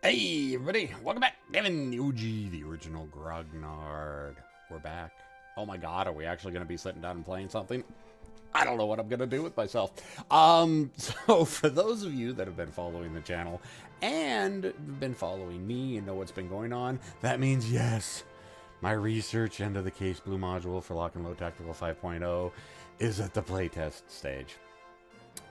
Hey, everybody, welcome back. Kevin, the OG, the original Grognard. We're back. Oh my god, are we actually going to be sitting down and playing something? I don't know what I'm going to do with myself. So for those of you that have been following the channel and been following me and know what's been going on, that means yes, my research into the Case Blue module for Lock and Load Tactical 5.0 is at the playtest stage.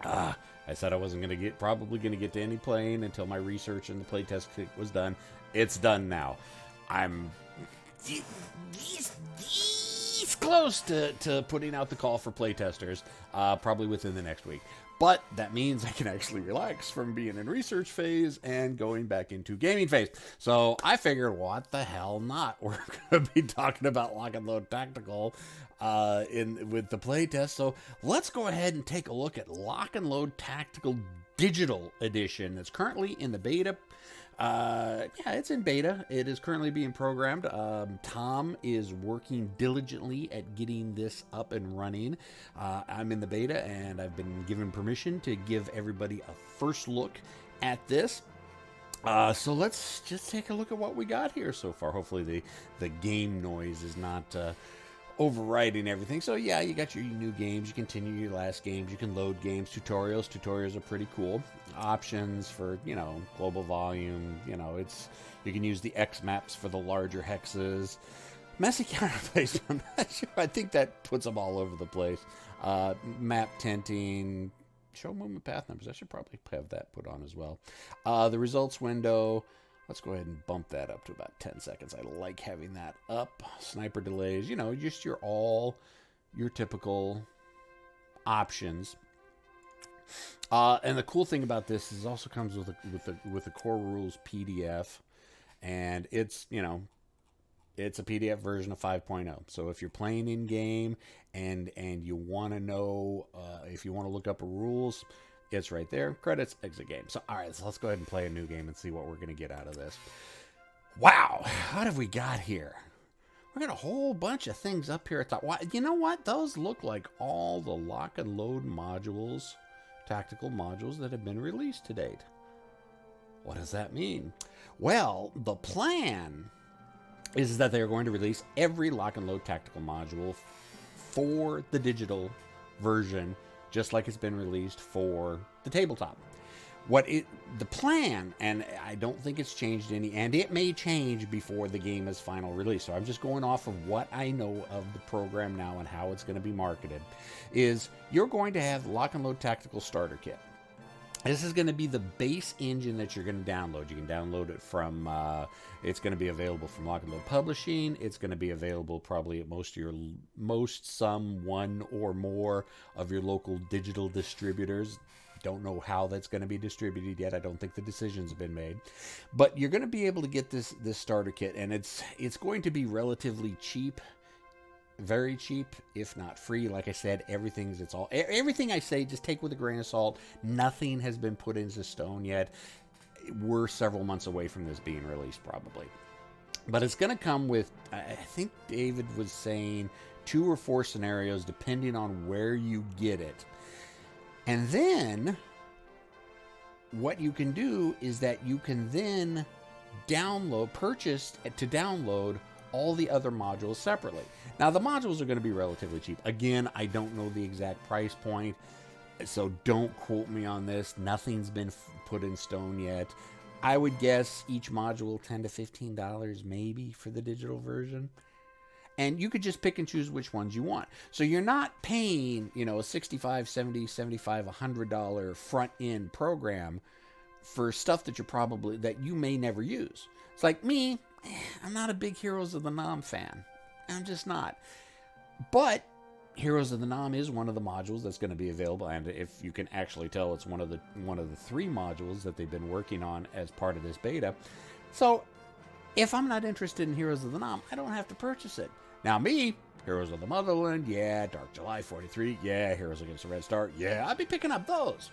I said I wasn't going to probably going to get to any playing until my research and the playtest was done. It's done now. I'm this close to putting out the call for playtesters, probably within the next week. But that means I can actually relax from being in research phase and going back into gaming phase. So I figured, what the hell not? We're going to be talking about Lock and Load Tactical with the playtest. So let's go ahead and take a look at Lock and Load Tactical Digital Edition. It's currently in the beta. Yeah, it's in beta. It is currently being programmed. Tom is working diligently at getting this up and running. I'm in the beta, and I've been given permission to give everybody a first look at this. So let's just take a look at what we got here so far. Hopefully the game noise is not overriding everything. So yeah, you got your new games, you continue your last games, you can load games, tutorials are pretty cool. Options for, global volume, you can use the X maps for the larger hexes. Messy counter placement, I'm not sure. I think that puts them all over the place. Map tinting, show movement path numbers. I should probably have that put on as well. The results window, let's go ahead and bump that up to about 10 seconds. I like having that up. Sniper delays, just your typical options. And the cool thing about this is it also comes with a core rules PDF, and it's a PDF version of 5.0. So if you're playing in game and you want to know if you want to look up rules, it's right there. Credits, exit game. So, all right, so let's go ahead and play a new game and see what we're going to get out of this. Wow, what have we got here? We got a whole bunch of things up here at the top. You know what? Those look like all the lock and load modules, tactical modules that have been released to date. What does that mean? Well, the plan is that they're going to release every lock and load tactical module for the digital version, just like it's been released for the tabletop. The plan, and I don't think it's changed any, and it may change before the game is final release, so I'm just going off of what I know of the program now and how it's going to be marketed, is you're going to have Lock and Load Tactical Starter Kit. This is going to be the base engine that you're going to download. You can download it from, it's going to be available from Lock and Load Publishing. It's going to be available probably at some one or more of your local digital distributors. Don't know how that's going to be distributed yet. I don't think the decisions have been made. But you're going to be able to get this starter kit, and it's going to be relatively cheap. Very cheap, if not free. Like I said, everything I say, just take with a grain of salt. Nothing has been put into stone yet. We're several months away from this being released, probably. But it's going to come with, I think David was saying, 2 or 4 scenarios, depending on where you get it. And then, what you can do is that you can then purchase to download all the other modules separately. Now, the modules are going to be relatively cheap. Again, I don't know the exact price point, so don't quote me on this. Nothing's been put in stone yet. I would guess each module $10 to $15 maybe for the digital version. And you could just pick and choose which ones you want. So you're not paying, a $65, $70, $75, $100 front-end program for stuff that you may never use. It's like me, I'm not a big Heroes of the Nam fan. I'm just not. But Heroes of the Nam is one of the modules that's going to be available, and if you can actually tell, it's one of the 3 modules that they've been working on as part of this beta. So if I'm not interested in Heroes of the Nam, I don't have to purchase it. Now me, Heroes of the Motherland, yeah, Dark July 43, yeah, Heroes Against the Red Star, yeah, I'd be picking up those.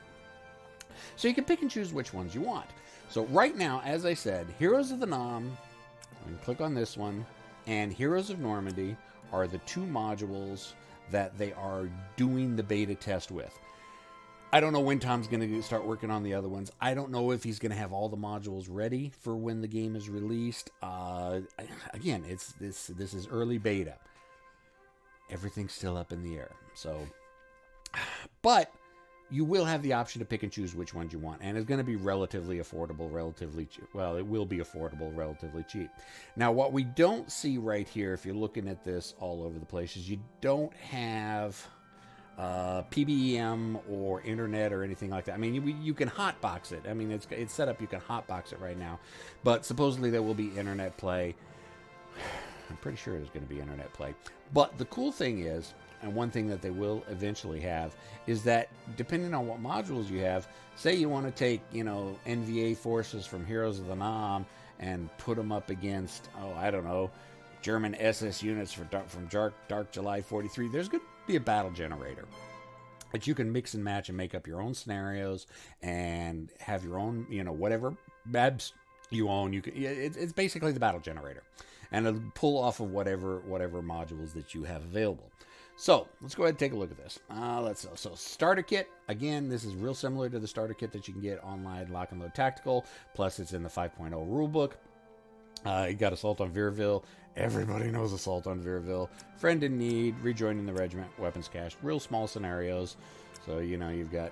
So you can pick and choose which ones you want. So right now, as I said, Heroes of the Nam, and click on this one, and Heroes of Normandy are the 2 modules that they are doing the beta test with. I don't know when Tom's going to start working on the other ones. I don't know if he's going to have all the modules ready for when the game is released. Again, this is early beta. Everything's still up in the air. So, but you will have the option to pick and choose which ones you want, and it's going to be relatively affordable, relatively cheap. Well, it will be affordable, relatively cheap. Now, what we don't see right here, if you're looking at this all over the place, is you don't have PBEM or internet or anything like that. I mean, you can hotbox it. I mean, it's set up. You can hotbox it right now, but supposedly there will be internet play. I'm pretty sure there's going to be internet play. But the cool thing is, and one thing that they will eventually have, is that depending on what modules you have, say you want to take, NVA forces from Heroes of the Nam and put them up against, I don't know, German SS units from Dark July 43, there's going to be a battle generator that you can mix and match and make up your own scenarios and have your own, whatever maps you own. It's basically the battle generator, and it'll pull off of whatever modules that you have available. So let's go ahead and take a look at this. So starter kit, again, this is real similar to the starter kit that you can get online, Lock and Load Tactical, plus it's in the 5.0 rulebook. You got Assault on Veerville. Everybody knows Assault on Veerville. Friend in Need, Rejoining the Regiment, Weapons Cache, real small scenarios. So, you've got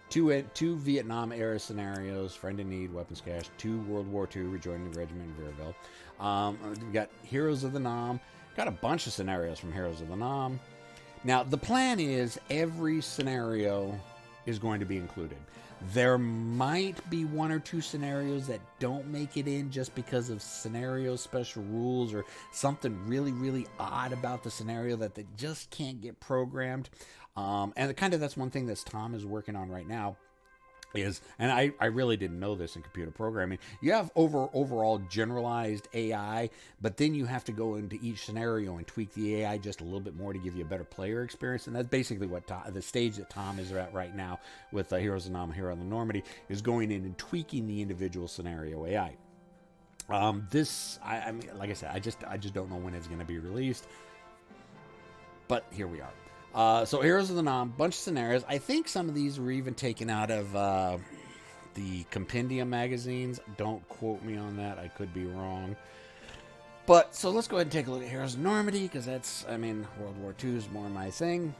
two Vietnam era scenarios, Friend in Need, Weapons Cache, 2 World War II, Rejoining the Regiment, Veerville. We've got Heroes of the Nam. Got a bunch of scenarios from Heroes of the Nam. Now, the plan is every scenario is going to be included. There might be 1 or 2 scenarios that don't make it in just because of scenario special rules or something really, really odd about the scenario that they just can't get programmed. And that's one thing that Tom is working on right now. And I really didn't know this in computer programming. You have overall generalized AI, but then you have to go into each scenario and tweak the AI just a little bit more to give you a better player experience. And that's basically what the stage that Tom is at right now with Heroes of the Nam, Hero on the Normandy, is going in and tweaking the individual scenario AI. I mean, like I said, I just don't know when it's going to be released. But here we are. So Heroes of the Nam, bunch of scenarios. I think some of these were even taken out of the Compendium magazines. Don't quote me on that. I could be wrong. But, so let's go ahead and take a look at Heroes of Normandy, because World War II is more my thing.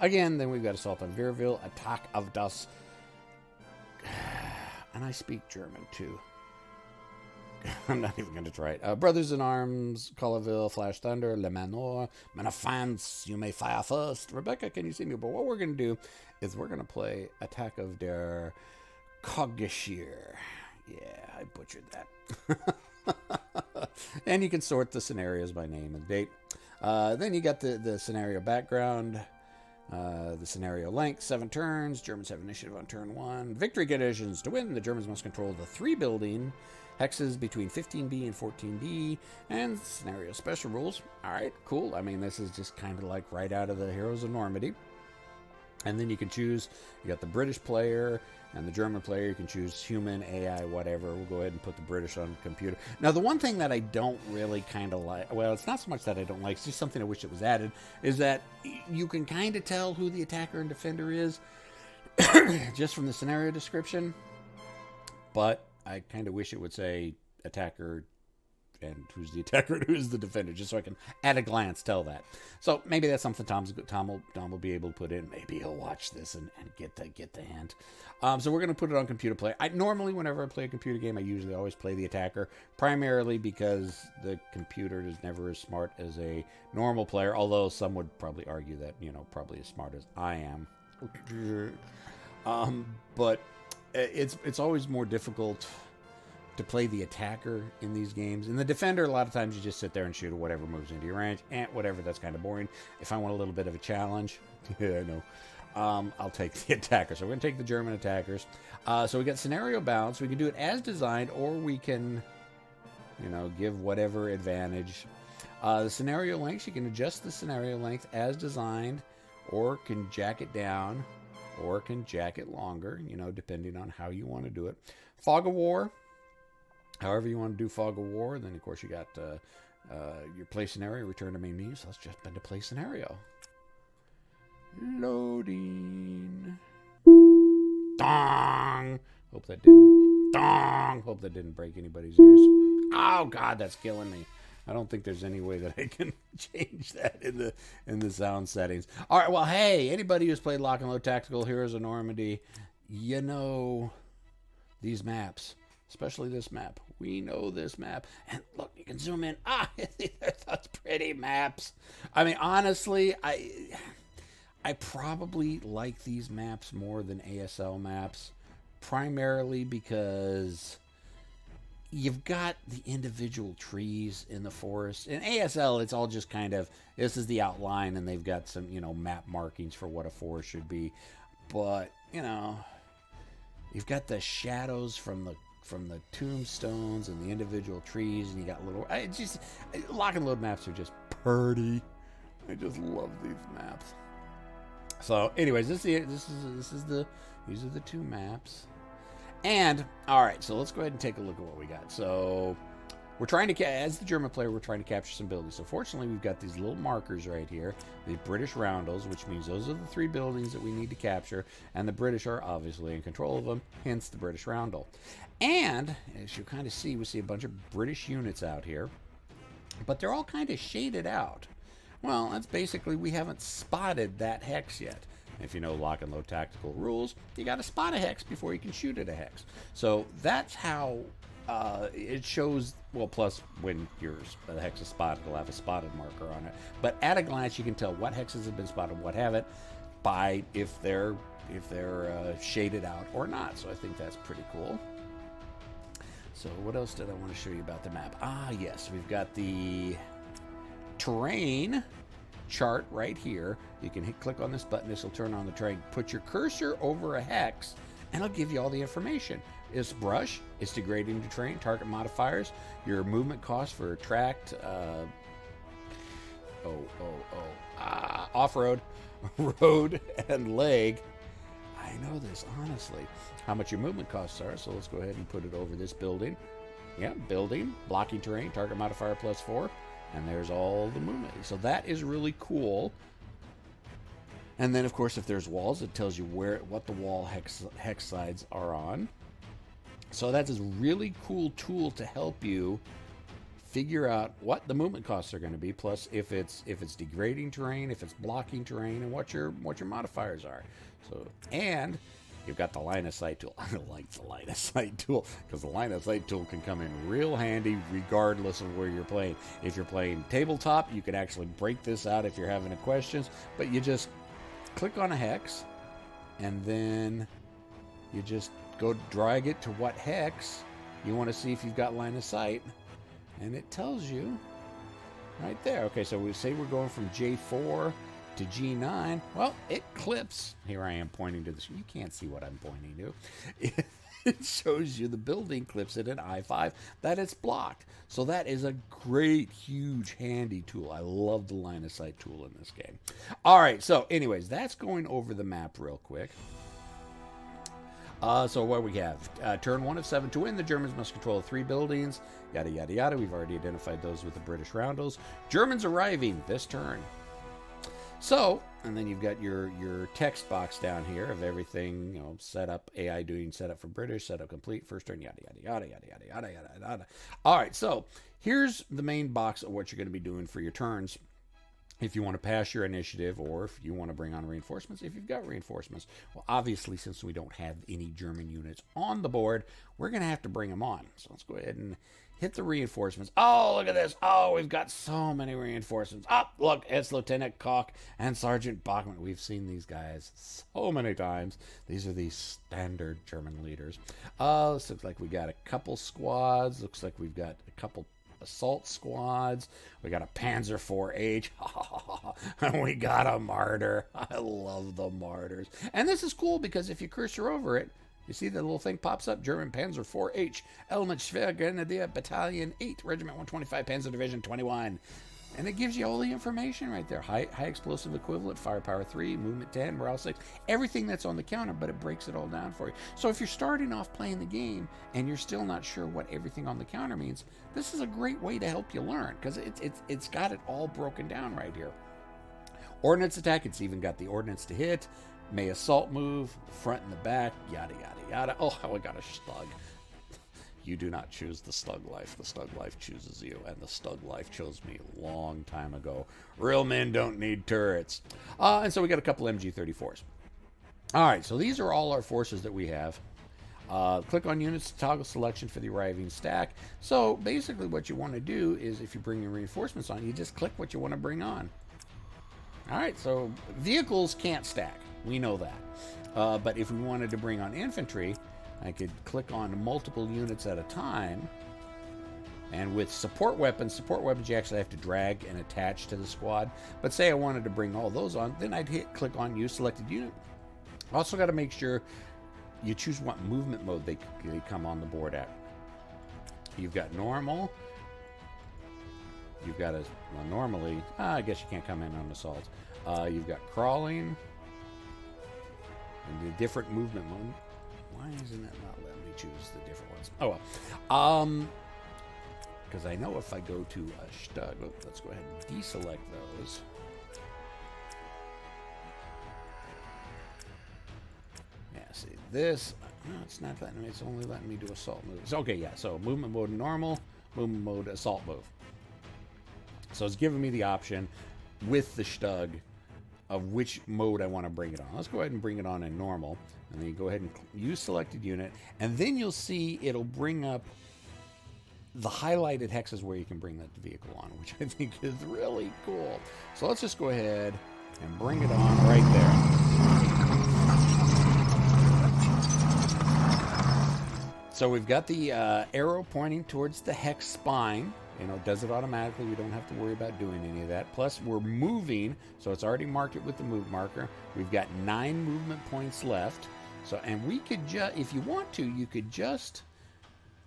Again, then we've got Assault on Veerville, Attack of das... And I speak German, too. I'm not even going to try it. Brothers in Arms, Collaville, Flash Thunder, Le Manor, Manafans, You May Fire First. Rebecca, can you see me? But what we're going to do is we're going to play Attack of der Kogeshir. Yeah, I butchered that. And you can sort the scenarios by name and date. Then you got the scenario background, the scenario length, 7 turns. Germans have initiative on turn 1. Victory conditions. To win, the Germans must control the 3 building hexes between 15B and 14B, and scenario special rules. All right, cool. I mean, this is just kind of like right out of the Heroes of Normandy. And then you can choose, you got the British player and the German player. You can choose human, AI, whatever. We'll go ahead and put the British on the computer. Now, the one thing that I don't really kind of like, well, it's not so much that I don't like, it's just something I wish it was added, is that you can kind of tell who the attacker and defender is just from the scenario description. But I kind of wish it would say attacker and who's the attacker and who's the defender, just so I can at a glance tell that. So maybe that's something Tom will be able to put in. Maybe he'll watch this and get the hint. So we're going to put it on computer play. Normally, whenever I play a computer game, I usually always play the attacker, primarily because the computer is never as smart as a normal player, although some would probably argue that, probably as smart as I am. But it's always more difficult to play the attacker in these games. In the defender, a lot of times you just sit there and shoot whatever moves into your range. Whatever, that's kind of boring. If I want a little bit of a challenge, yeah, I know, I'll take the attacker. So we're going to take the German attackers. So we got scenario balance. We can do it as designed, or we can, give whatever advantage. The scenario lengths, you can adjust the scenario length as designed, or can jack it down, or can jack it longer, depending on how you want to do it. Fog of War, however you want to do Fog of War. Then, of course, you got your play scenario, return to main menu. So let's jump into play scenario. Loading. Dong. Hope that didn't. Dong. Hope that didn't break anybody's ears. Oh God, that's killing me. I don't think there's any way that I can change that in the sound settings. All right. Well, hey, anybody who's played Lock and Load Tactical Heroes of Normandy, you know these maps, especially this map. We know this map. And look, you can zoom in. That's pretty maps. I mean, honestly, I probably like these maps more than ASL maps, primarily because you've got the individual trees in the forest. In ASL, it's all just kind of, this is the outline, and they've got some, map markings for what a forest should be. But, you've got the shadows from the tombstones and the individual trees, and you got little, Lock and Load maps are just pretty. I just love these maps. So, anyways, these are the two maps. And, all right, so let's go ahead and take a look at what we got. So, we're trying to, as the German player, we're trying to capture some buildings. So, fortunately, we've got these little markers right here, the British roundels, which means those are the 3 buildings that we need to capture, and the British are obviously in control of them, hence the British roundel. And, as you kind of see, we see a bunch of British units out here, but they're all kind of shaded out. Well, that's basically, we haven't spotted that hex yet. If you know Lock and Load Tactical rules, you got to spot a hex before you can shoot at a hex. So that's how it shows. Well, plus when the hex is spotted, it'll have a spotted marker on it. But at a glance, you can tell what hexes have been spotted, what haven't, by if they're shaded out or not. So I think that's pretty cool. So what else did I want to show you about the map? Yes, we've got the terrain chart right here. You can click on this button. This will turn on the terrain. Put your cursor over a hex, and it'll give you all the information. It's brush. It's degrading to terrain. Target modifiers. Your movement cost for tracked. Off-road, road, and leg. I know this honestly. How much your movement costs are. So let's go ahead and put it over this building. Yeah, building, blocking terrain, target modifier +4. And there's all the movement. So that is really cool. And then, of course, if there's walls, it tells you what the wall hex sides are on. So that's a really cool tool to help you figure out what the movement costs are going to be. Plus, if it's degrading terrain, if it's blocking terrain, and what your modifiers are. So, and you've got the line of sight tool. I like the line of sight tool because the line of sight tool can come in real handy regardless of where you're playing. If you're playing tabletop, you can actually break this out if you're having any questions, but you just click on a hex and then you just go drag it to what hex you want to see if you've got line of sight, and it tells you right there. Okay, so we say we're going from J4 to G9. Well, it clips. Here I am pointing to this. You can't see what I'm pointing to. It shows you the building clips at an I5 that it's blocked. So that is a great, huge, handy tool. I love the line of sight tool in this game. All right, so anyways, that's going over the map real quick. So what we have, turn 1 of 7 to win. The Germans must control 3 buildings. Yada, yada, yada. We've already identified those with the British roundels. Germans arriving this turn. So, and then you've got your text box down here of everything, set up, AI doing setup for British, setup complete, first turn, yada, yada, yada, yada, yada, yada, yada, yada. All right, so here's the main box of what you're going to be doing for your turns. If you want to pass your initiative, or if you want to bring on reinforcements, if you've got reinforcements. Well, obviously, since we don't have any German units on the board, we're going to have to bring them on. So let's go ahead and hit the reinforcements. Oh, look at this. Oh, we've got so many reinforcements. Oh, look, it's Lieutenant Koch and Sergeant Bachmann. We've seen these guys so many times. These are the standard German leaders. This looks like we got a couple squads. Looks like we've got a couple assault squads. We got a Panzer IV-H. And we got a martyr. I love the martyrs. And this is cool because if you cursor over it, you see the little thing pops up, German Panzer IV-H, Element Schwergrenadier Battalion 8, Regiment 125, Panzer Division 21. And it gives you all the information right there. High explosive equivalent, firepower 3, movement 10, morale 6, everything that's on the counter, but it breaks it all down for you. So if you're starting off playing the game and you're still not sure what everything on the counter means, this is a great way to help you learn because it's got it all broken down right here. Ordnance attack, it's even got the ordnance to hit, May assault move, front and the back, yada, yada, yada. Oh, how I got a Stug. You do not choose the Stug life. The Stug life chooses you, and the Stug life chose me a long time ago. Real men don't need turrets. And so we got a couple MG34s. All right, so these are all our forces that we have. Click on units to toggle selection for the arriving stack. So basically what you want to do is if you bring your reinforcements on, you just click what you want to bring on. All right, so vehicles can't stack. We know that. But if we wanted to bring on infantry, I could click on multiple units at a time. And with support weapons you actually have to drag and attach to the squad. But say I wanted to bring all those on, then I'd click on use selected unit. Also got to make sure you choose what movement mode they come on the board at. You've got normal. You've got a, well, normally, I guess you can't come in on assault. You've got crawling. And the different movement mode. Why isn't it not letting me choose the different ones? Oh well. Because I know if I go to a Stug, let's go ahead and deselect those. Yeah, see this. No, it's not letting me. It's only letting me do assault moves. Okay, yeah. So movement mode normal, movement mode assault move. So it's giving me the option with the Stug of which mode I want to bring it on. Let's go ahead and bring it on in normal. And then you go ahead and use selected unit. And then you'll see it'll bring up the highlighted hexes where you can bring that vehicle on, which I think is really cool. So let's just go ahead and bring it on right there. So we've got the arrow pointing towards the hex spine. You know, it does it automatically. We don't have to worry about doing any of that. Plus, we're moving, so it's already marked it with the move marker. We've got 9 movement points left. So, and we could just, if you want to, you could just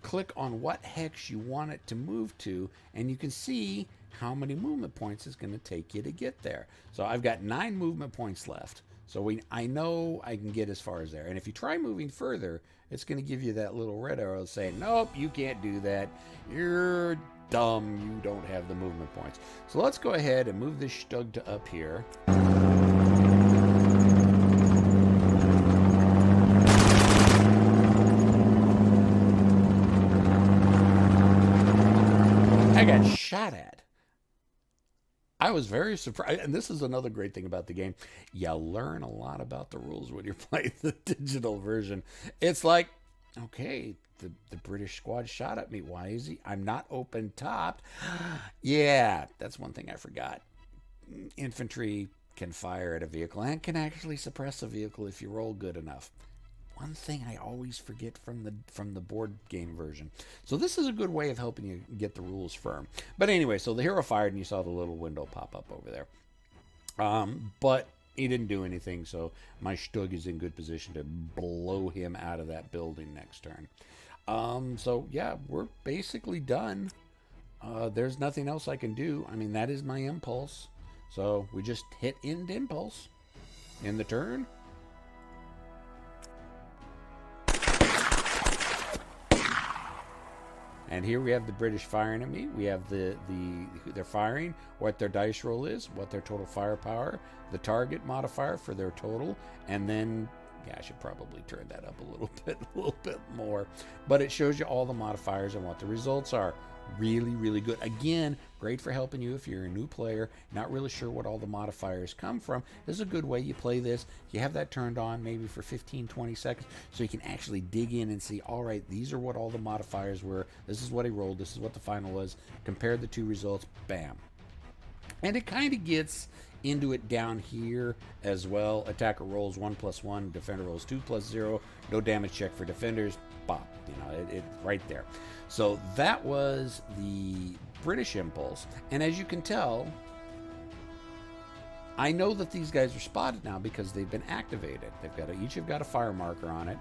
click on what hex you want it to move to, and you can see how many movement points it's going to take you to get there. So I've got 9 movement points left. So I know I can get as far as there. And if you try moving further, it's going to give you that little red arrow saying, nope, you can't do that. You're dumb. You don't have the movement points. So let's go ahead and move this Stug to up here. I got shot at. I was very surprised, and this is another great thing about the game. You learn a lot about the rules when you're playing the digital version. It's like, okay, the British squad shot at me. Why is he? I'm not open topped. Yeah, that's one thing I forgot. Infantry can fire at a vehicle and can actually suppress a vehicle if you roll good enough. One thing I always forget from the board game version. So this is a good way of helping you get the rules firm. But anyway, so the hero fired and you saw the little window pop up over there. But he didn't do anything, so my Stug is in good position to blow him out of that building next turn. So yeah, we're basically done. There's nothing else I can do. I mean, that is my impulse. So we just hit end impulse in the turn. And here we have the British firing at me. We have they're firing, what their dice roll is, what their total firepower, the target modifier for their total, and then, yeah, I should probably turn that up a little bit more. But it shows you all the modifiers and what the results are. Really, really good. Again, great for helping you if you're a new player, not really sure what all the modifiers come from. This is a good way you play this. You have that turned on maybe for 15, 20 seconds so you can actually dig in and see, all right, these are what all the modifiers were. This is what he rolled. This is what the final was. Compare the two results. Bam. And it kind of gets into it down here as well. Attacker rolls 1+1, defender rolls 2+0. No damage check for defenders. Bop. You know, it right there. So that was the British impulse. And as you can tell, I know that these guys are spotted now because they've been activated. Each have got a fire marker on it.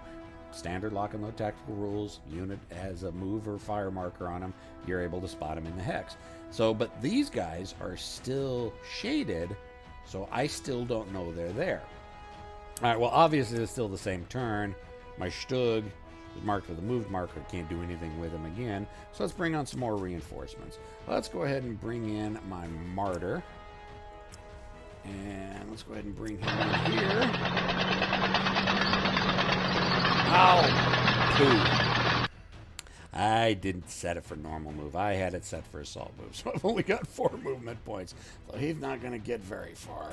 Standard lock and load tactical rules. Unit has a move or fire marker on them. You're able to spot them in the hex. So, but these guys are still shaded, so I still don't know they're there. All right, well, obviously it's still the same turn. My Stug is marked with a moved marker. Can't do anything with him again. So let's bring on some more reinforcements. Let's go ahead and bring in my Martyr. And let's go ahead and bring him in here. Ow! Poo. I didn't set it for normal move. I had it set for assault move, so I've only got 4 movement points. So he's not going to get very far.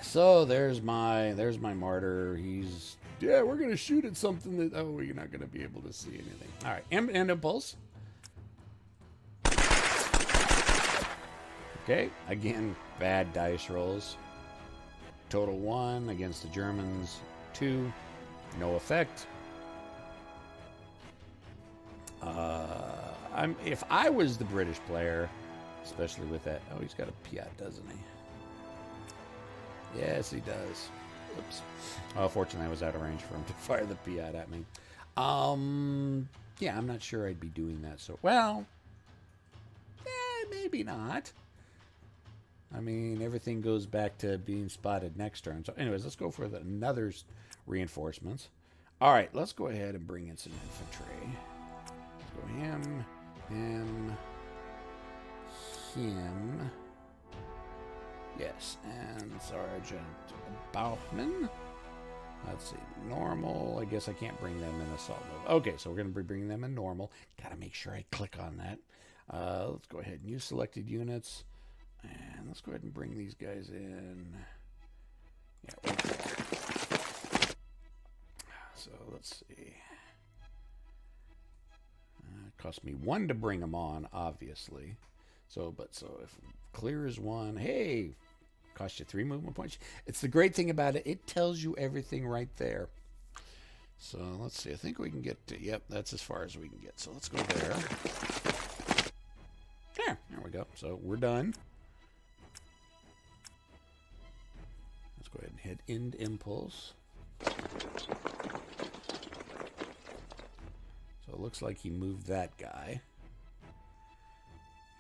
So there's my martyr. He's, yeah, we're going to shoot at something that, oh, we're not going to be able to see anything. All right, and impulse. Okay, again, bad dice rolls. Total 1 against the Germans, 2, no effect. If I was the British player, especially with that, oh, he's got a Piat, doesn't he? Yes, he does. Oops. Oh, fortunately, I was out of range for him to fire the Piat at me. Yeah, I'm not sure I'd be doing that. So, well, maybe not. I mean, everything goes back to being spotted next turn. So, anyways, let's go for another reinforcements. All right, let's go ahead and bring in some infantry. Let's go him. Yes, and Sergeant Bauchman. Let's see, normal. I guess I can't bring them in assault mode. Okay, so we're going to be bringing them in normal. Got to make sure I click on that. Let's go ahead and use selected units. And let's go ahead and bring these guys in. Yeah, right there. So let's see. It cost me 1 to bring them on, obviously. So if clear is 1, hey, cost you 3 movement points. It's the great thing about it. It tells you everything right there. So let's see. I think we can get to, yep, that's as far as we can get. So let's go there. There we go. So we're done. Let's go ahead and hit end impulse. So it looks like he moved that guy.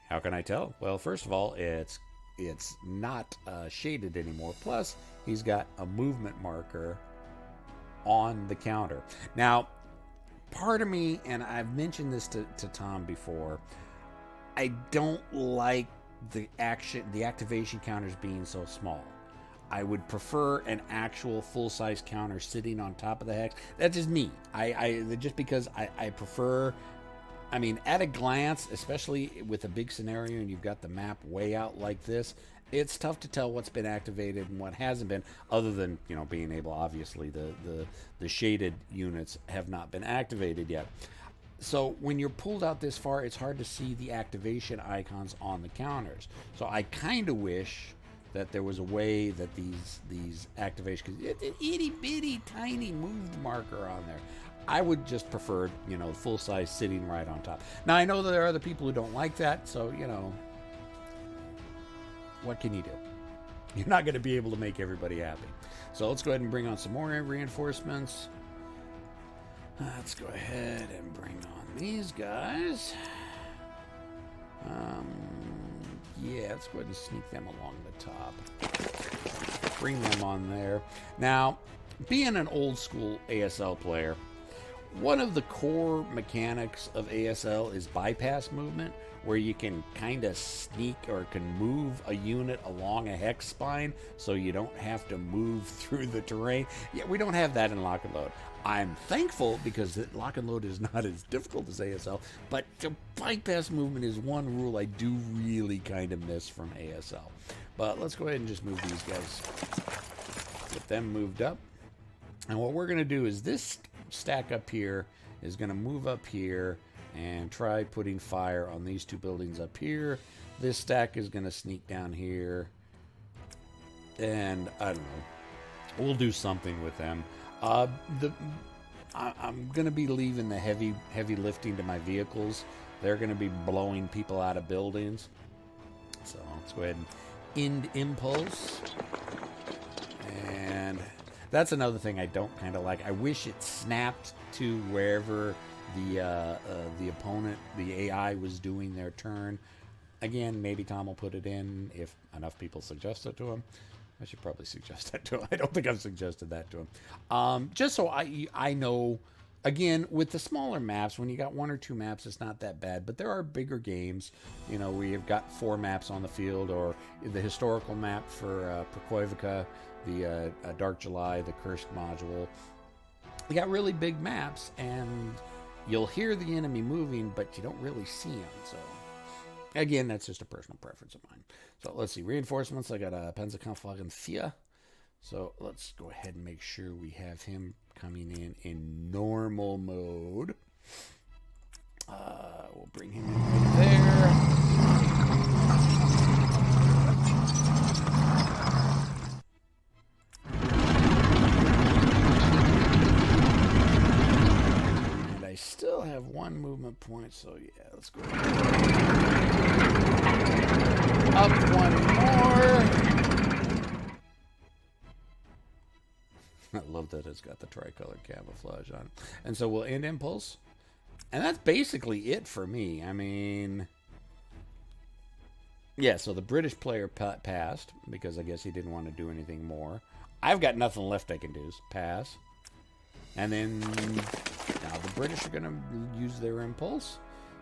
How can I tell? Well, first of all, it's not shaded anymore. Plus, he's got a movement marker on the counter. Now, part of me, and I've mentioned this to Tom before, I don't like the activation counters being so small. I would prefer an actual full-size counter sitting on top of the hex. That's just me. Just because I prefer. I mean, at a glance, especially with a big scenario and you've got the map way out like this, it's tough to tell what's been activated and what hasn't been, other than, you know, being able, obviously, the shaded units have not been activated yet. So when you're pulled out this far, it's hard to see the activation icons on the counters. So I kind of wish that there was a way that these activations, because it's an itty-bitty, tiny moved marker on there. I would just prefer, you know, full size sitting right on top. Now, I know that there are other people who don't like that, so, you know, what can you do? You're not going to be able to make everybody happy. So let's go ahead and bring on some more reinforcements. Let's go ahead and bring on these guys. Yeah, let's go ahead and sneak them along the top. Bring them on there. Now, being an old school ASL player, one of the core mechanics of ASL is bypass movement, where you can kind of sneak or can move a unit along a hex spine so you don't have to move through the terrain. Yeah, we don't have that in Lock and Load. I'm thankful because Lock and Load is not as difficult as ASL, but the bypass movement is one rule I do really kind of miss from ASL. But let's go ahead and just move these guys. Get them moved up. And what we're going to do is this stack up here is going to move up here and try putting fire on these 2 buildings up here. This stack is going to sneak down here. And I don't know. We'll do something with them. I'm going to be leaving the heavy lifting to my vehicles. They're going to be blowing people out of buildings. So let's go ahead and end impulse. And that's another thing I don't kind of like. I wish it snapped to wherever the opponent, the AI, was doing their turn. Again, maybe Tom will put it in if enough people suggest it to him. I should probably suggest that to him. I don't think I've suggested that to him. Just so I know Again, with the smaller maps, when you got 1 or 2 maps, it's not that bad. But there are bigger games. You know, we have got 4 maps on the field, or the historical map for Prokhoivka, the Dark July, the Cursed module. You got really big maps, and you'll hear the enemy moving, but you don't really see them. So, again, that's just a personal preference of mine. So, let's see. Reinforcements, I got a Panzerkampfwagen 4. So, let's go ahead and make sure we have him coming in normal mode. We'll bring him in right there. And I still have 1 movement point, so yeah, let's go up 1 more. I love that it's got the tricolor camouflage on. And so we'll end impulse. And that's basically it for me. I mean, yeah, so the British player passed because I guess he didn't want to do anything more. I've got nothing left I can do. Pass. And then now the British are going to use their impulse.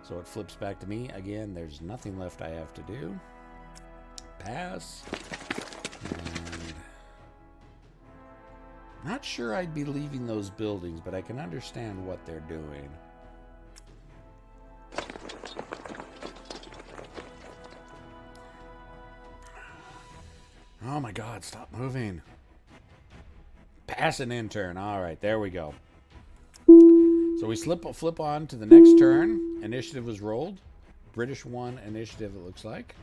So it flips back to me. Again, there's nothing left I have to do. Pass. And not sure I'd be leaving those buildings, but I can understand what they're doing. Oh my God, stop moving. Pass an intern. All right, there we go. So we flip on to the next turn. Initiative was rolled. British won initiative, it looks like.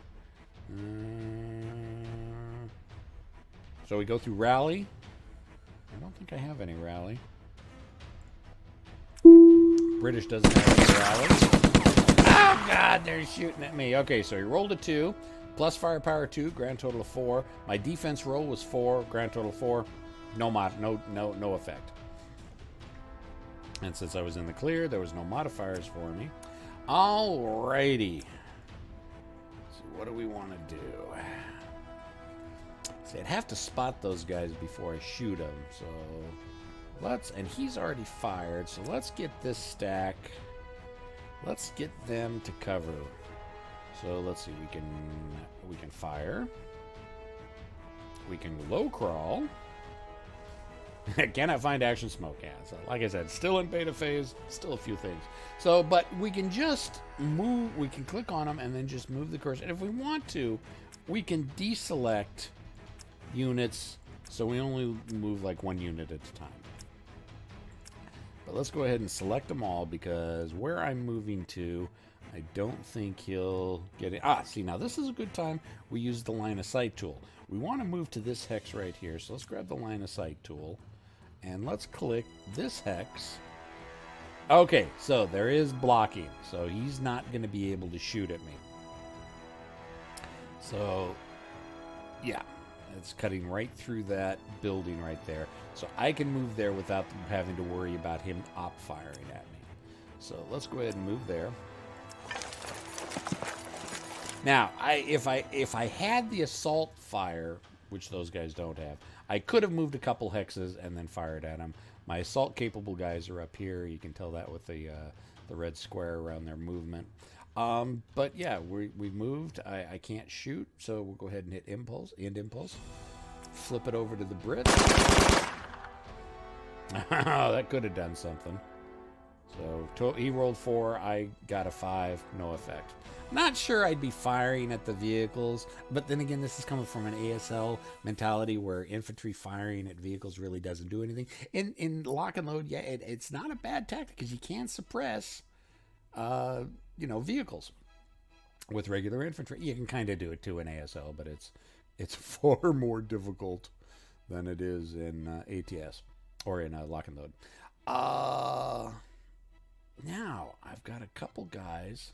So we go through rally. I don't think I have any rally. British doesn't have any rally. Oh, God, they're shooting at me. Okay, so he rolled a 2, plus firepower 2, grand total of 4. My defense roll was 4, grand total of 4. No effect. And since I was in the clear, there was no modifiers for me. Alrighty. So what do we want to do? See, I'd have to spot those guys before I shoot them. So let's, and he's already fired. So let's get this stack. Let's get them to cover. So let's see, we can fire. We can low crawl. Cannot find action smoke. Yeah, so like I said, still in beta phase, still a few things. So, but we can just move, we can click on them and then just move the cursor. And if we want to, we can deselect units, so we only move like 1 unit at a time. But let's go ahead and select them all, because where I'm moving to, I don't think he'll get it. See, now this is a good time. We use the line of sight tool. We want to move to this hex right here, so let's grab the line of sight tool and let's click this hex. Okay, so there is blocking, so he's not going to be able to shoot at me. So yeah, it's cutting right through that building right there, so I can move there without having to worry about him op firing at me. So let's go ahead and move there. Now, if I had the assault fire, which those guys don't have, I could have moved a couple hexes and then fired at them. My assault capable guys are up here. You can tell that with the red square around their movement. But yeah, we've moved. I can't shoot, so we'll go ahead and hit impulse, end impulse. Flip it over to the Brits. That could have done something. So he rolled 4, I got a 5, no effect. Not sure I'd be firing at the vehicles, but then again, this is coming from an ASL mentality where infantry firing at vehicles really doesn't do anything. In lock and load, yeah, it's not a bad tactic because you can suppress, vehicles with regular infantry. You can kind of do it too in ASL, but it's far more difficult than it is in ATS or in lock and load. Now I've got a couple guys.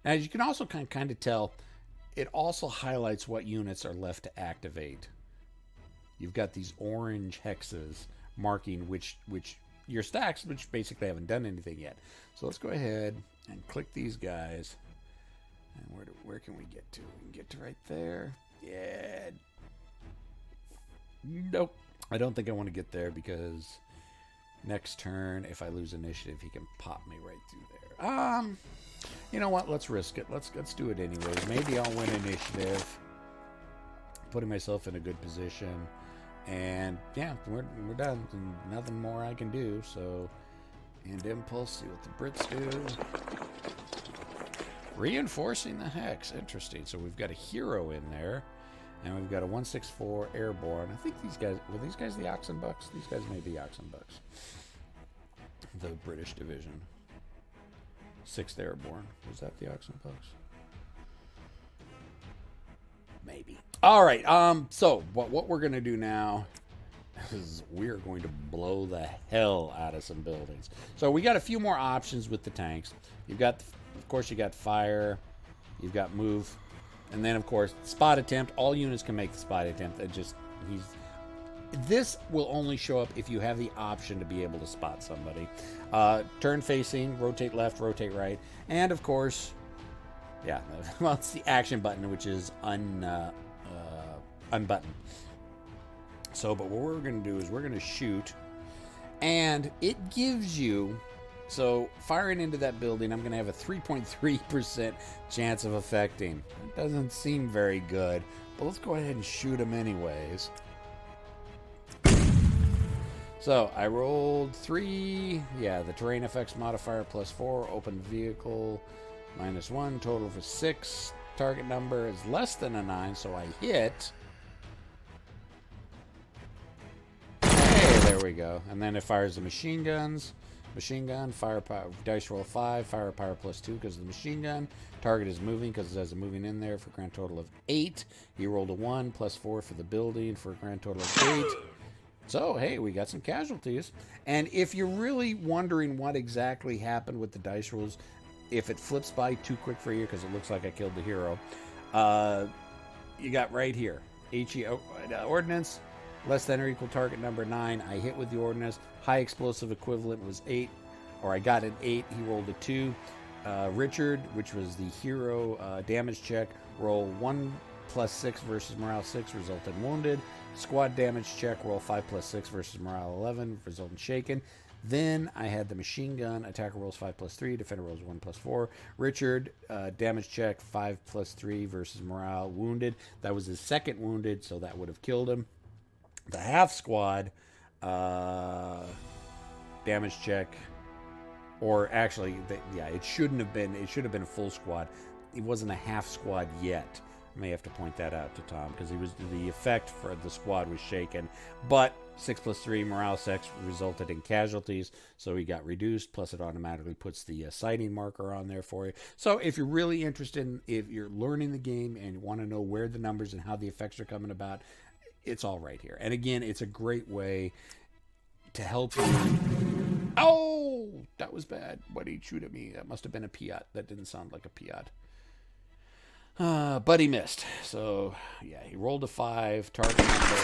Now, as you can also kind of tell, it also highlights what units are left to activate. You've got these orange hexes marking which your stacks, which basically haven't done anything yet. So let's go ahead and click these guys. And where can we get to? We can get to right there. Yeah. Nope. I don't think I want to get there because Next turn, if I lose initiative, he can pop me right through there. You know what? Let's risk it. Let's do it anyways. Maybe I'll win initiative. Putting myself in a good position. And yeah, we're done. Nothing more I can do. So, and impulse, see what the Brits do. Reinforcing the hex. Interesting. So we've got a hero in there. And we've got a 164 airborne. I think these guys, were these guys the Oxenbucks? These guys may be Oxenbucks. The British division. 6th airborne. Was that the Oxenbucks? Maybe. All right. So what we're going to do now is we're going to blow the hell out of some buildings. So we got a few more options with the tanks. You've got, of course, you got fire. You've got move. And then, of course, spot attempt. All units can make the spot attempt. This will only show up if you have the option to be able to spot somebody. Turn facing, rotate left, rotate right. And, of course, yeah, well, it's the action button, which is unbutton. So, but what we're going to do is we're going to shoot. And it gives you... So, firing into that building, I'm going to have a 3.3% chance of affecting. It doesn't seem very good, but let's go ahead and shoot him anyways. So, I rolled 3. Yeah, the terrain effects modifier +4, open vehicle -1, total for 6. Target number is less than a 9, so I hit. Hey, there we go. And then it fires the machine guns. Machine gun, firepower, dice roll 5, firepower +2 because of the machine gun. Target is moving because it has a moving in there for a grand total of 8. He rolled a 1, +4 for the building for a grand total of 8. So, hey, we got some casualties. And if you're really wondering what exactly happened with the dice rolls, if it flips by too quick for you because it looks like I killed the hero, you got right here, HE ordnance. Less than or equal target number 9. I hit with the ordnance. High explosive equivalent was 8, or I got an 8. He rolled a 2. Richard, which was the hero damage check, roll 1 + 6 versus morale 6, resulted wounded. Squad damage check, roll 5 + 6 versus morale 11, resulted shaken. Then I had the machine gun. Attacker rolls 5 + 3. Defender rolls 1 + 4. Richard, damage check 5 + 3 versus morale wounded. That was his second wounded, so that would have killed him. The half squad damage check, or actually, yeah, it shouldn't have been. It should have been a full squad. It wasn't a half squad yet. I may have to point that out to Tom because the effect for the squad was shaken. But 6 + 3 morale 6 resulted in casualties, so he got reduced. Plus, it automatically puts the sighting marker on there for you. So, if you're really interested, if you're learning the game and you want to know where the numbers and how the effects are coming about, it's all right here. And again, it's a great way to help you. Oh, that was bad. Why did he shoot at me? That must have been a Piat. That didn't sound like a Piat. But he missed. So, yeah, he rolled a 5. Target number.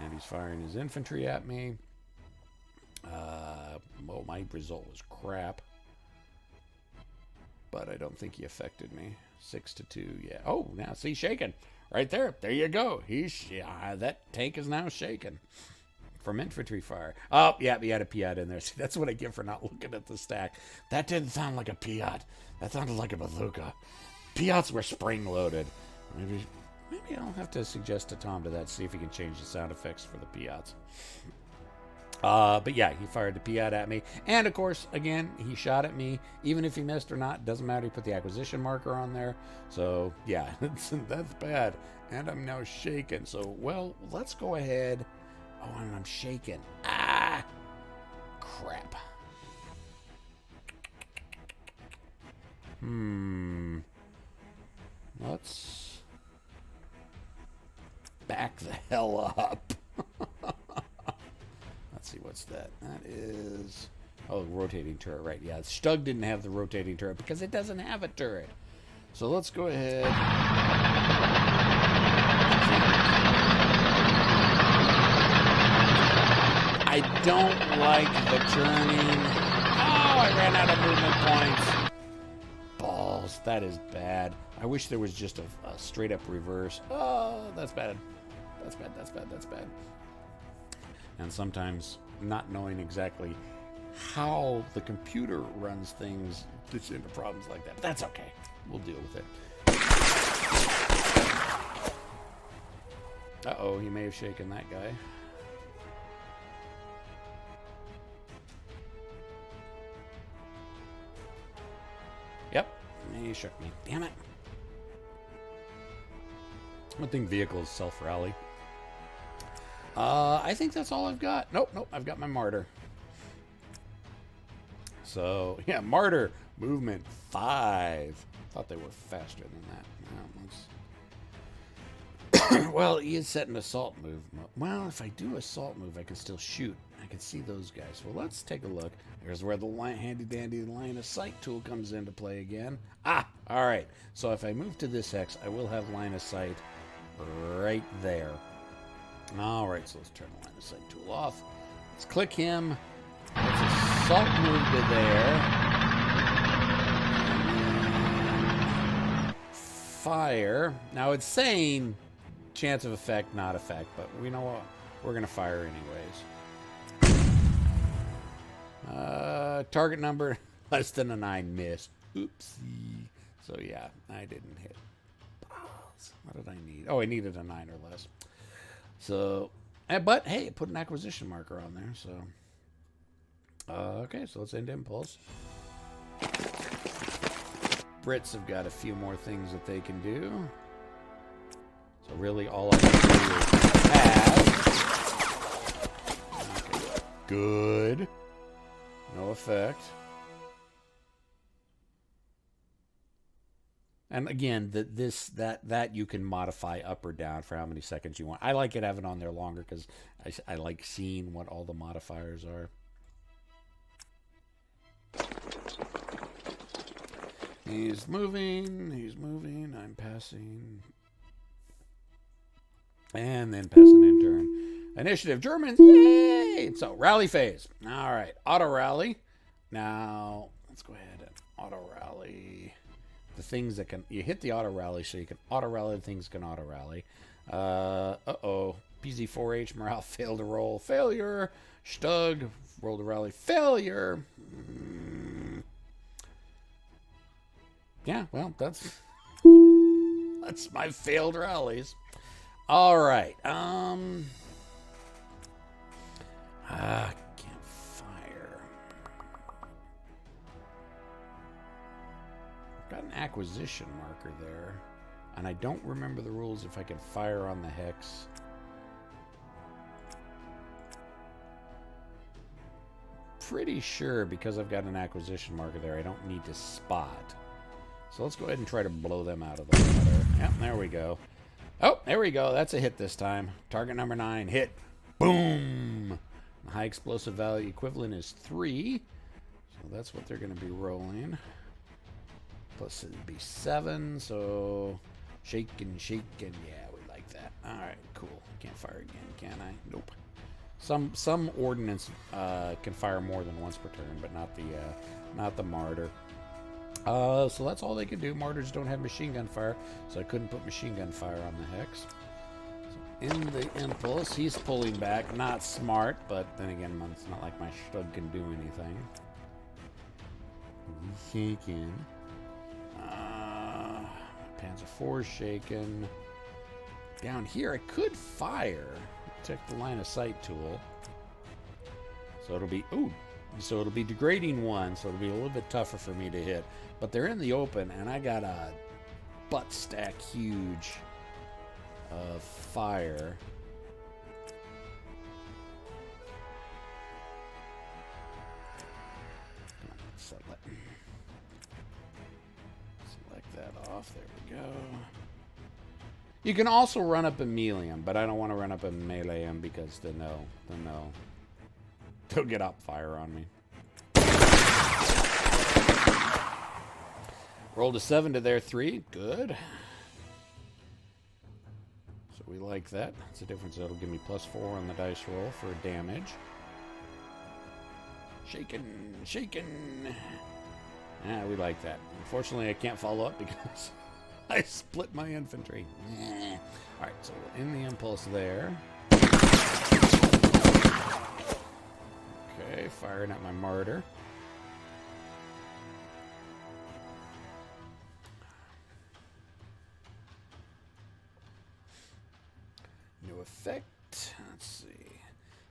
And he's firing his infantry at me. Well, my result was crap. But I don't think he affected me. 6-2, yeah. Oh, now see, shaken. Right there. There you go. That tank is now shaken from infantry fire. Oh, yeah, he had a Piat in there. See, that's what I get for not looking at the stack. That didn't sound like a Piat. That sounded like a bazooka. Piats were spring-loaded. Maybe I'll have to suggest to Tom see if he can change the sound effects for the Piats. But yeah, he fired the Piat at me. And of course, again, he shot at me. Even if he missed or not, doesn't matter. He put the acquisition marker on there. So yeah, that's bad. And I'm now shaken. So, well, let's go ahead. Oh, and I'm shaken. Ah! Crap. Let's back the hell up. Let's see, what's that? That is... Oh, rotating turret, right. Yeah, Stug didn't have the rotating turret because it doesn't have a turret. So let's go ahead. I don't like the turning. Oh, I ran out of movement points. Balls, that is bad. I wish there was just a straight up reverse. Oh, that's bad. That's bad. and sometimes not knowing exactly how the computer runs things gets into problems like that. But that's okay. We'll deal with it. Uh-oh, he may have shaken that guy. Yep, he shook me. Damn it. I think vehicles self-rally. I think that's all I've got. Nope, I've got my martyr. So, yeah, martyr, movement 5. Thought they were faster than that. Well, he is set an assault move. Well, if I do assault move, I can still shoot. I can see those guys. Well, let's take a look. Here's where the handy-dandy line of sight tool comes into play again. Ah, all right. So if I move to this hex, I will have line of sight right there. All right, so let's turn the line of sight tool off. Let's click him. Let's assault move to there. And fire. Now it's saying chance of effect, not effect, but we know what? We're going to fire anyways. Target number less than a 9 missed. Oopsie. So yeah, I didn't hit. What did I need? Oh, I needed a 9 or less. So, but hey, put an acquisition marker on there. So, okay, so let's end impulse. Brits have got a few more things that they can do. So really, all I can do is pass. Okay, good. No effect. And again, that you can modify up or down for how many seconds you want. I like it having on there longer because I like seeing what all the modifiers are. He's moving, I'm passing. And then passing in turn. Initiative, Germans, yay! So, rally phase. All right, auto rally. Now, let's go ahead and auto rally. The things that can, you hit the auto rally so you can auto rally the things can auto rally. PZ4H morale failed to roll, failure. Stug roll to rally, failure. Yeah, well, that's my failed rallies. All right. Can't fire. Got an acquisition marker there, and I don't remember the rules if I can fire on the hex. Pretty sure because I've got an acquisition marker there, I don't need to spot. So let's go ahead and try to blow them out of the water. Yep, there we go. Oh, there we go. That's a hit this time. Target number 9, hit. Boom! The high explosive value equivalent is 3. So that's what they're going to be rolling. Plus it'd be 7, so shaking. Yeah, we like that. All right, cool. Can't fire again, can I? Nope. Some ordnance can fire more than once per turn, but not the martyr. So that's all they can do. Martyrs don't have machine gun fire, so I couldn't put machine gun fire on the hex. So in the impulse, he's pulling back. Not smart, but then again, it's not like my Stug can do anything. He's shaking. Panzer IV shaken. Down here, I could fire. Check the line of sight tool. So it'll be, so it'll be degrading 1, so it'll be a little bit tougher for me to hit. But they're in the open, and I got a butt stack huge of fire. Select that off. There we go. You can also run up a melee him, but I don't want to run up a melee him because then they'll get up fire on me. Rolled a 7 to their 3. Good. So we like that. That's the difference. That'll give me +4 on the dice roll for damage. Shaking. Yeah, we like that. Unfortunately, I can't follow up because I split my infantry. Alright, so in the impulse there. Okay, firing at my martyr. No effect. Let's see.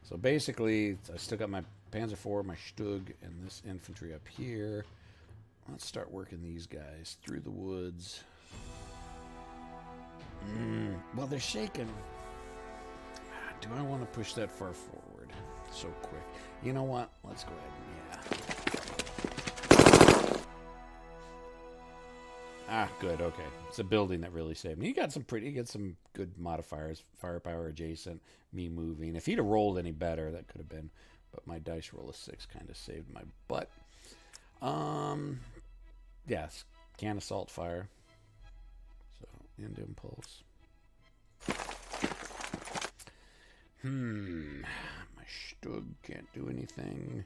So basically, I still got my Panzer IV, my Stug, and this infantry up here. Let's start working these guys through the woods. Well, they're shaking. Do I want to push that far forward so quick? You know what? Let's go ahead and, Ah, good. Okay, it's a building that really saved me. He got some good modifiers, firepower adjacent, me moving. If he'd have rolled any better, that could have been. But my dice roll of 6 kind of saved my butt. Yes, can assault fire. So end impulse. My Stug can't do anything.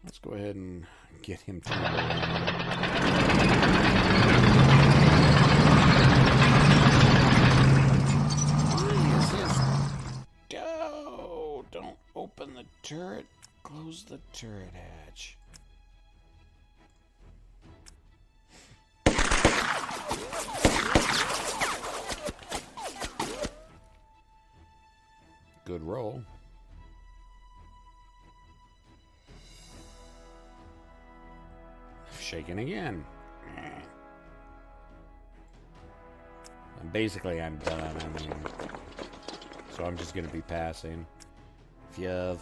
Let's go ahead and get him to Go! Don't open the turret. Close the turret hatch. Good roll. Shaking again. And basically, I'm done. I mean, so I'm just going to be passing. If you've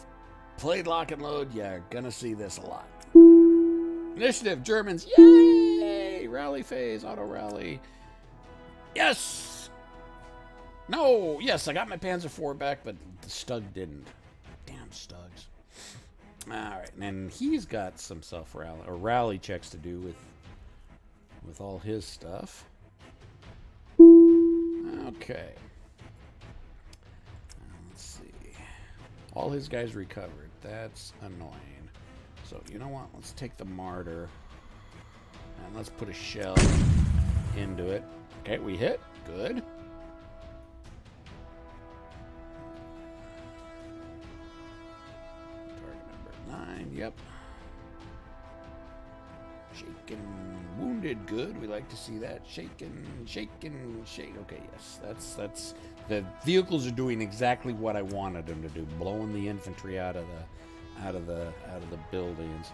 played Lock and Load, you're going to see this a lot. Initiative, Germans. Yay! Rally phase, auto rally. Yes! No! Yes, I got my Panzer IV back, but the Stug didn't. Damn Stugs. Alright, and he's got some self-rally, or rally checks to do with all his stuff. Okay. Let's see. All his guys recovered. That's annoying. So, you know what? Let's take the martyr. And let's put a shell into it. Okay, we hit. Good. Target number 9. Yep. Shaken, wounded. Good. We like to see that. Shaken, shaken, shake. Okay, yes. That's the vehicles are doing exactly what I wanted them to do, blowing the infantry out of the buildings.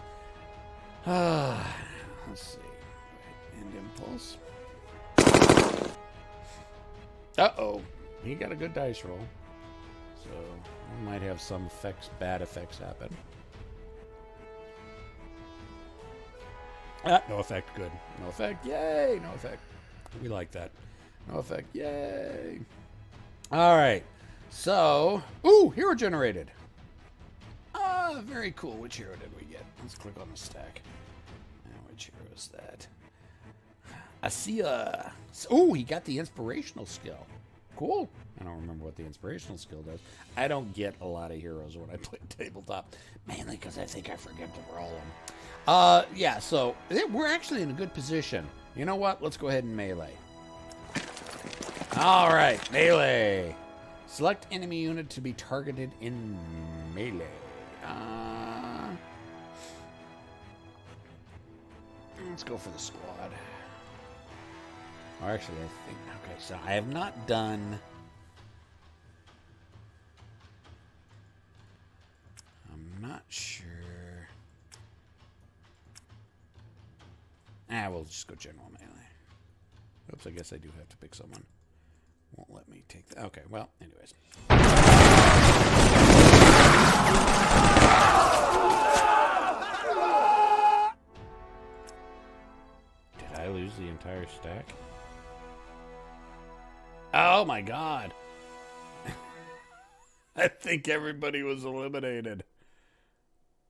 Let's see. End impulse. Uh-oh. He got a good dice roll. So we might have some bad effects happen. No effect, good. No effect, yay! No effect. We like that. No effect, yay! Alright. So, ooh, hero generated. Very cool. Which hero did we get? Let's click on the stack. Which hero is that? I see he got the inspirational skill. Cool. I don't remember what the inspirational skill does. I don't get a lot of heroes when I play tabletop. Mainly because I think I forget to roll them. Yeah, so we're actually in a good position. You know what? Let's go ahead and melee. All right, melee. Select enemy unit to be targeted in melee. Let's go for the squad. Or actually, I think... Okay, so I have not done... I'm not sure... we'll just go general melee. Oops, I guess I do have to pick someone. Won't let me take that. Okay, well, anyways. Did I lose the entire stack? Oh my god. I think everybody was eliminated.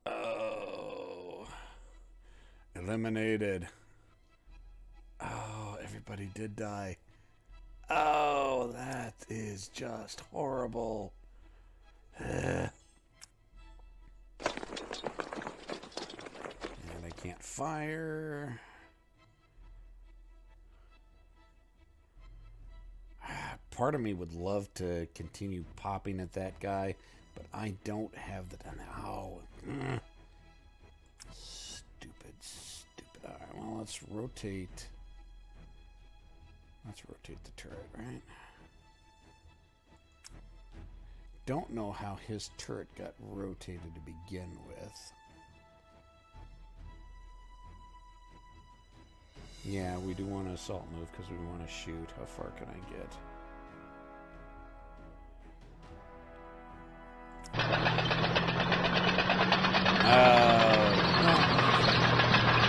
Oh. Eliminated. Oh, everybody did die. Oh, that is just horrible. And I can't fire. Part of me would love to continue popping at that guy, But I don't have the... Oh. Stupid, stupid. All right, well, let's rotate. Let's rotate the turret, right? Don't know how his turret got rotated to begin with. Yeah, we do want to assault move because we want to shoot. How far can I get?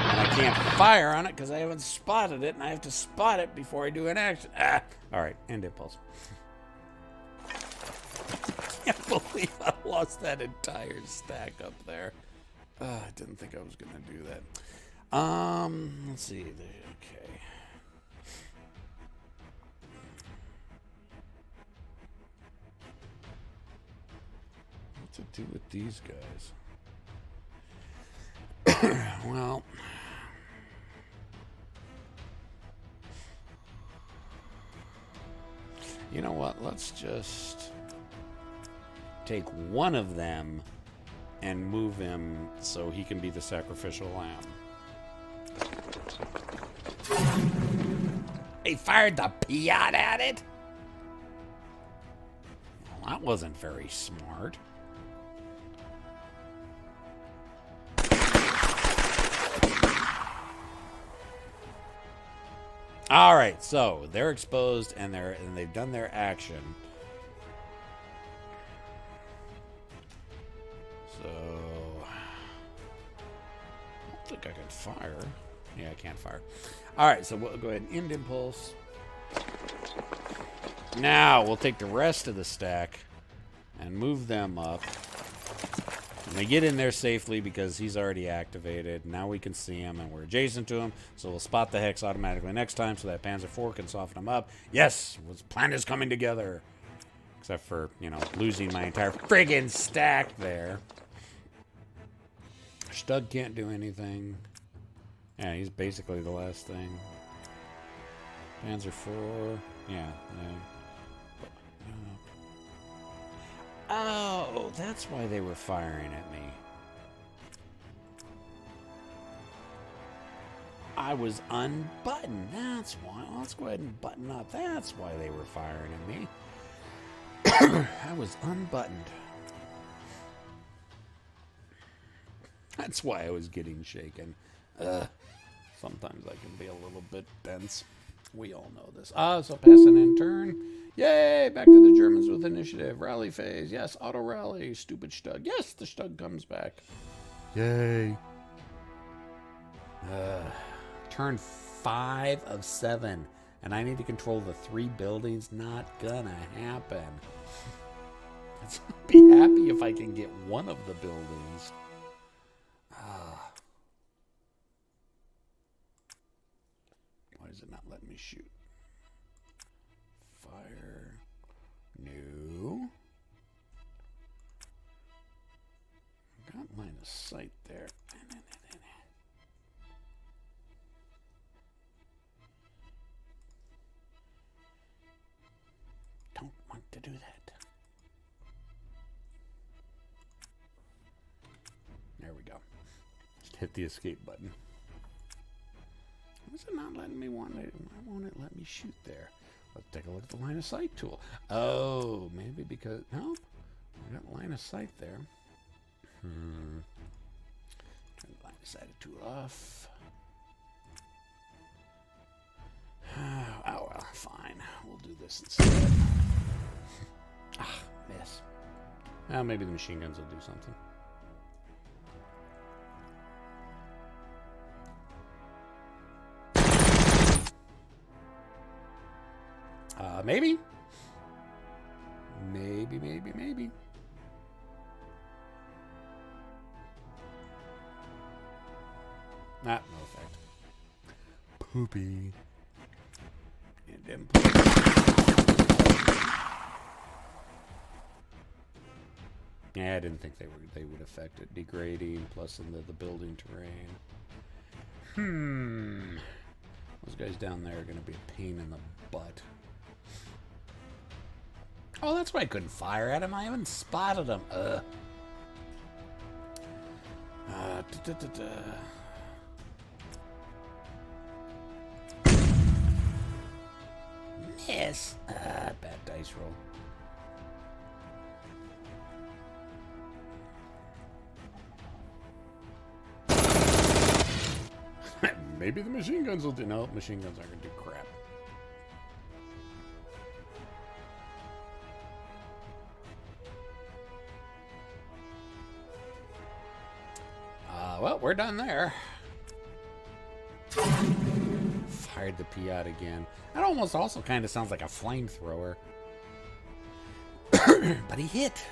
And I can't fire on it because I haven't spotted it, and I have to spot it before I do an action. All right, end impulse. Can't believe I lost that entire stack up there. I didn't think I was going to do that. Let's see. Okay. What to do with these guys? Well, you know what? Let's just take one of them and move him so he can be the sacrificial lamb. He fired the Piat at it? Well, that wasn't very smart. All right, so they're exposed and they've done their action. So I don't think I can fire. Yeah, I can't fire. All right, so we'll go ahead and end impulse. Now we'll take the rest of the stack and move them up. And they get in there safely because he's already activated. Now we can see him and we're adjacent to him, so we'll spot the hex automatically next time so that Panzer IV can soften him up. Yes, his plan is coming together. Except for, you know, losing my entire friggin' stack there. Stug can't do anything. Yeah, he's basically the last thing. Panzer IV. Yeah. Oh, that's why they were firing at me. I was unbuttoned. That's why. Let's go ahead and button up. That's why they were firing at me. I was unbuttoned. That's why I was getting shaken. Sometimes I can be a little bit dense. We all know this. So passing in turn. Yay! Back to the Germans with initiative. Rally phase. Yes, auto rally. Stupid Stug. Yes, the Stug comes back. Yay. Turn 5 of 7. And I need to control the 3 buildings. Not gonna happen. I'd be happy if I can get one of the buildings. Why is it not letting me shoot? Fire. No. Got line of sight there. Don't want to do that. There we go. Just hit the escape button. Why is it not letting me want it? Why won't it let me shoot there? Let's take a look at the line of sight tool. Oh, maybe because... No, I got line of sight there. Turn the line of sight tool off. Oh, well, fine. We'll do this instead. Miss. Well, maybe the machine guns will do something. Maybe. Maybe. No effect. Poopy. And import. Yeah, I didn't think they would affect it. Degrading plus into the building terrain. Those guys down there are going to be a pain in the butt. Oh, that's why I couldn't fire at him. I haven't spotted him. Miss. Bad dice roll. Maybe the machine guns will do. No, machine guns aren't going to do crap. Well, we're done there. Fired the Piat again. That almost also kind of sounds like a flamethrower. But he hit.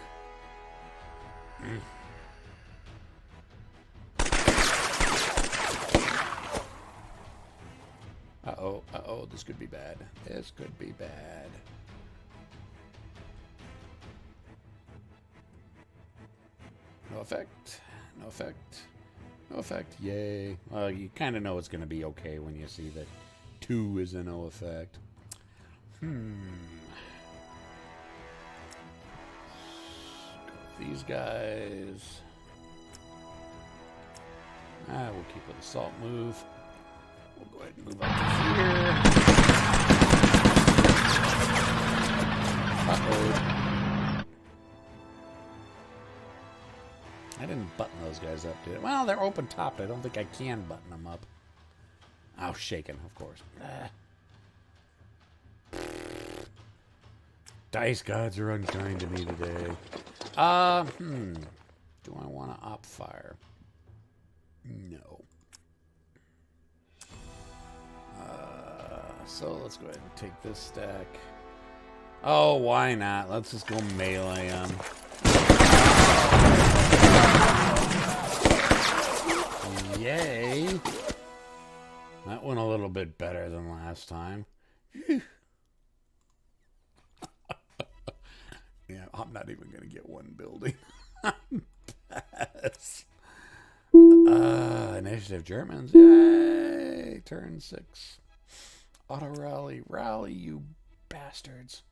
Uh-oh, uh-oh, this could be bad. This could be bad. No effect. No effect. No effect. Yay. Well, you kind of know it's going to be okay when you see that 2 is a no effect. Go with these guys. We'll keep with assault move. We'll go ahead and move up to here. Uh-oh. I didn't button those guys up, did I? Well, they're open topped. I don't think I can button them up. Oh, shaken, of course. Dice gods are unkind to me today. Do I want to op fire? No. So let's go ahead and take this stack. Oh, why not? Let's just go melee them. Yay. That went a little bit better than last time. Yeah, I'm not even going to get one building. Pass. Initiative Germans. Yay. Turn 6. Auto rally. Rally, you bastards.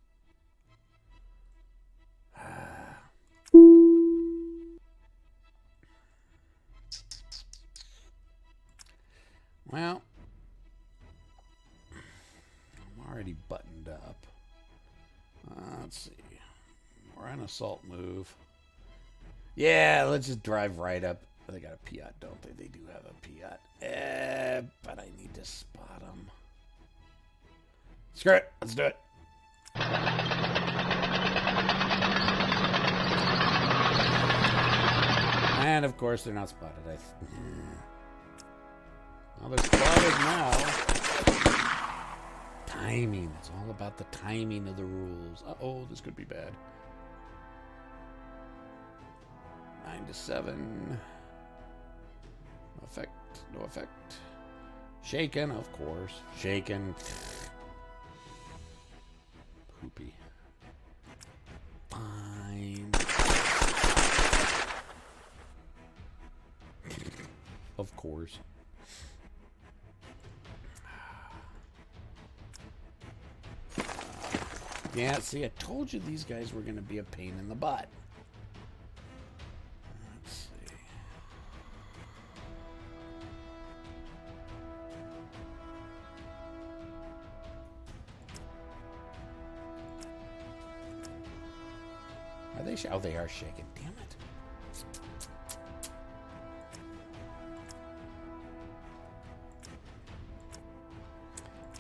Well, I'm already buttoned up. Let's see. We're on assault move. Yeah, let's just drive right up. They got a Piat, don't they? They do have a Piat. But I need to spot them. Screw it. Let's do it. And, of course, they're not spotted. Well, they're spotted now. Timing. It's all about the timing of the rules. Uh-oh, this could be bad. 9 to 7. No effect. No effect. Shaken, of course. Shaken. Poopy. Fine. Of course. Yeah, see, I told you these guys were going to be a pain in the butt. Let's see. Are they? Oh, they are shaking. Damn it.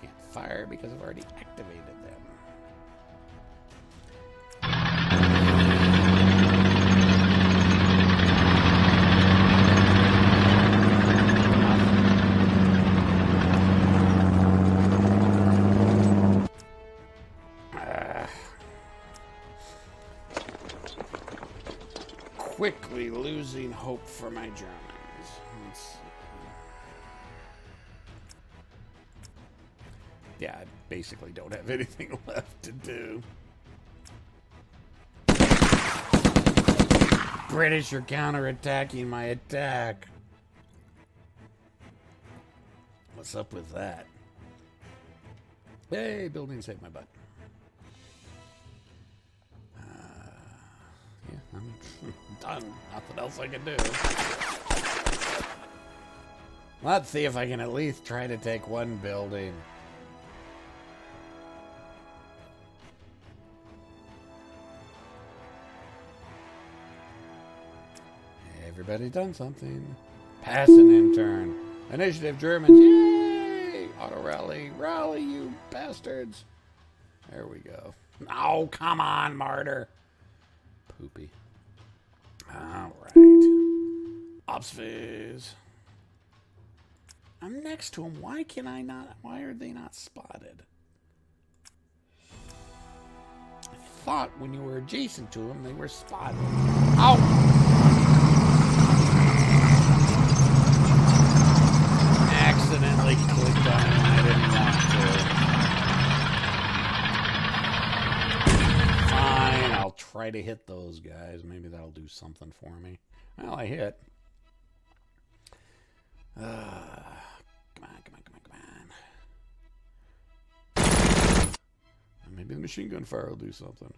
Can't fire because I've already activated them. Quickly losing hope for my Germans. Let's see. Yeah, I basically don't have anything left to do. British are counterattacking my attack. What's up with that? Hey, building saved my butt. Done. Nothing else I can do. Let's see if I can at least try to take one building. Everybody done something. Pass an intern. Initiative Germans. Yay! Auto rally. Rally, you bastards. There we go. Oh, come on, martyr. Poopy. All right. Ops phase. I'm next to him. Why can I not? Why are they not spotted? I thought when you were adjacent to him, they were spotted. Ow! Accidentally clicked on him. I didn't want to. Fine, I'll try to hit those guys. Maybe that'll do something for me. Well, I hit. Come on. Maybe the machine gun fire will do something.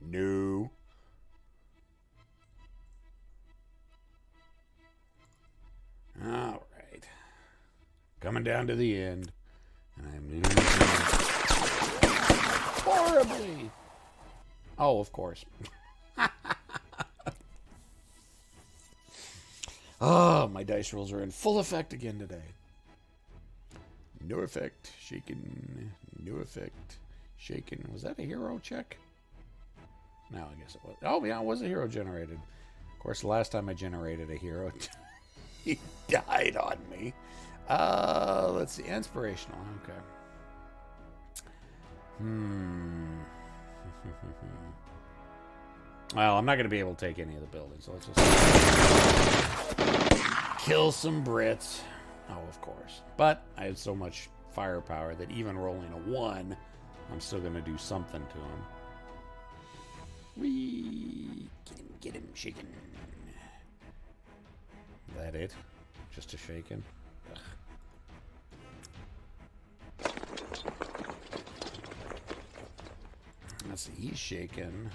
No. All right. Coming down to the end. And I'm losing horribly. Oh, of course. Oh, my dice rolls are in full effect again today. No effect, shaken. No effect, shaken. Was that a hero check? No, I guess it was. Oh, yeah, it was a hero generated. Of course, the last time I generated a hero, he died on me. Let's see. Inspirational. Okay. Well, I'm not going to be able to take any of the buildings, so let's just kill some Brits. Oh, of course. But I had so much firepower that even rolling a 1, I'm still going to do something to him. Whee! Get him, shaken. Is that it? Just a shaken? Ugh. Let's see, he's shaken.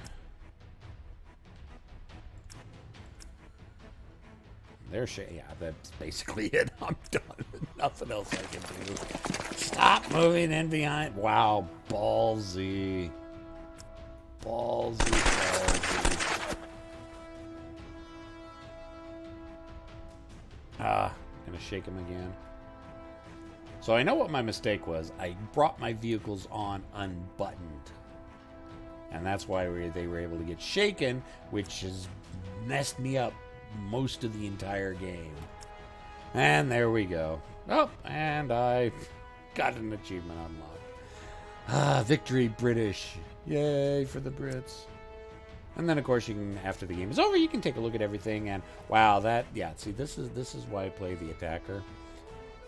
They're shaking. Yeah, that's basically it. I'm done. Nothing else I can do. Stop moving in behind. Wow, ballsy. Ballsy. Gonna shake him again. So I know what my mistake was. I brought my vehicles on unbuttoned. And that's why they were able to get shaken, which has messed me up most of the entire game. And there we go. Oh, and I got an achievement unlocked. Victory British. Yay for the Brits. And then of course you can, after the game is over, you can take a look at everything and wow, see, this is why I play the attacker.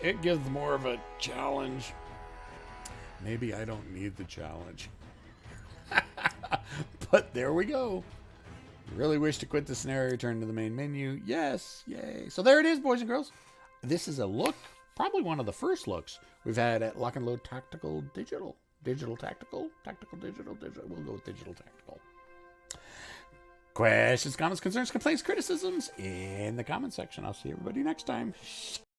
It gives more of a challenge. Maybe I don't need the challenge. But there we go. Really wish to quit the scenario, return to the main menu. Yes, yay. So there it is, boys and girls. This is a look, probably one of the first looks we've had at Lock and Load Tactical Digital. Digital Tactical? Tactical Digital? We'll go with Digital Tactical. Questions, comments, concerns, complaints, criticisms in the comment section. I'll see everybody next time.